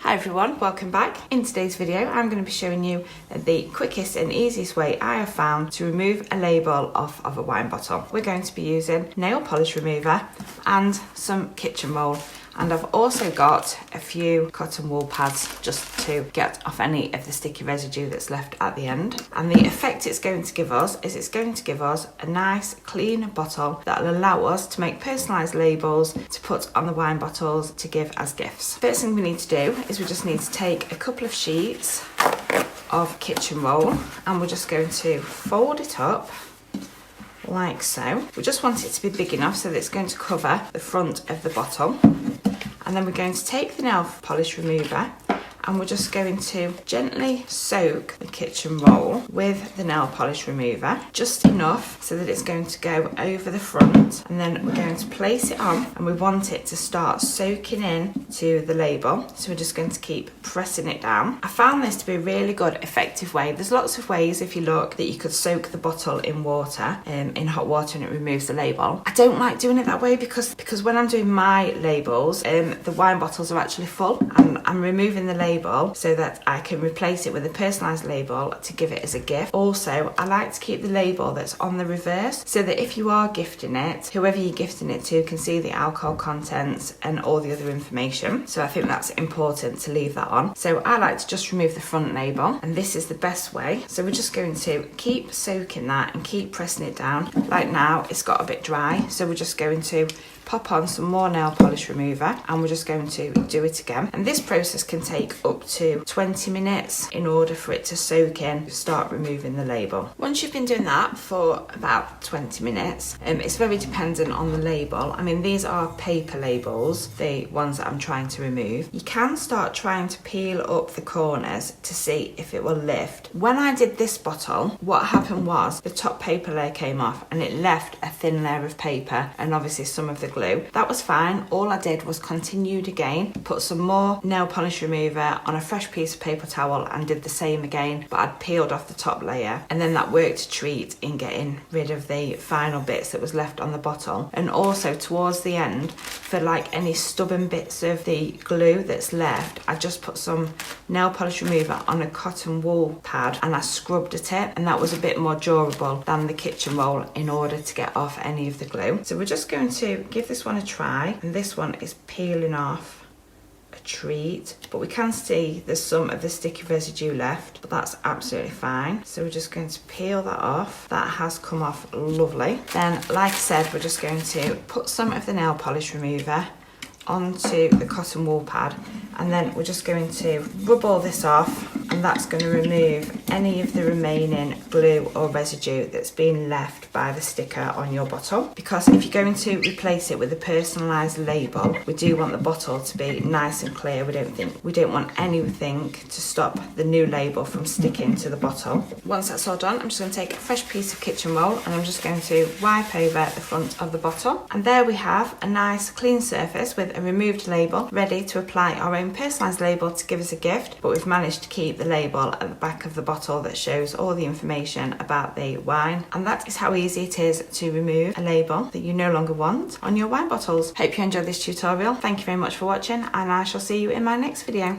Hi everyone, welcome back. In today's video I'm going to be showing you the quickest and easiest way I have found to remove a label off of a wine bottle. We're going to be using nail polish remover and some kitchen roll, and I've also got a few cotton wool pads just to get off any of the sticky residue that's left at the end. And the effect it's going to give us is it's going to give us a nice clean bottle that will allow us to make personalised labels to put on the wine bottles to give as gifts. First thing we need to do is we just need to take a couple of sheets of kitchen roll and we're just going to fold it up like so. We just want it to be big enough so that it's going to cover the front of the bottle. And then we're going to take the nail polish remover and we're just going to gently soak the kitchen roll with the nail polish remover, just enough so that it's going to go over the front, and then we're going to place it on and we want it to start soaking in to the label, so we're just going to keep pressing it down. I found this to be a really good effective way. There's lots of ways, if you look, that you could soak the bottle in water, in hot water, and it removes the label. I don't like doing it that way because when I'm doing my labels, the wine bottles are actually full and I'm removing the label so that I can replace it with a personalised label to give it as a gift. Also, I like to keep the label that's on the reverse so that if you are gifting it, whoever you're gifting it to can see the alcohol contents and all the other information. So I think that's important to leave that on. So I like to just remove the front label, and this is the best way. So we're just going to keep soaking that and keep pressing it down. Like now, it's got a bit dry, so we're just going to pop on some more nail polish remover and we're just going to do it again. And this process can take up to 20 minutes in order for it to soak in, start removing the label. Once you've been doing that for about 20 minutes, it's very dependent on the label. I mean, these are paper labels, the ones that I'm trying to remove. You can start trying to peel up the corners to see if it will lift. When I did this bottle, what happened was the top paper layer came off and it left a thin layer of paper and obviously some of the glue. That was fine. All I did was continued again, put some more nail polish remover on a fresh piece of paper towel and did the same again, but I'd peeled off the top layer, and then that worked a treat in getting rid of the final bits that was left on the bottle. And also towards the end, for like any stubborn bits of the glue that's left, I just put some nail polish remover on a cotton wool pad and I scrubbed at it, and that was a bit more durable than the kitchen roll in order to get off any of the glue. So we're just going to give this one a try, and this one is peeling off a treat, but we can see there's some of the sticky residue left, but that's absolutely fine. So we're just going to peel that off. That has come off lovely. Then, like I said, we're just going to put some of the nail polish remover onto the cotton wool pad, and then we're just going to rub all this off, and that's going to remove any of the remaining glue or residue that's been left by the sticker on your bottle. Because if you're going to replace it with a personalised label, we do want the bottle to be nice and clear. We don't want anything to stop the new label from sticking to the bottle. Once that's all done, I'm just going to take a fresh piece of kitchen roll and I'm just going to wipe over the front of the bottle, and there we have a nice clean surface with a removed label, ready to apply our own personalised label to give us a gift. But we've managed to keep the label at the back of the bottle that shows all the information about the wine, and that is how easy it is to remove a label that you no longer want on your wine bottles. Hope you enjoyed this tutorial. Thank you very much for watching, and I shall see you in my next video.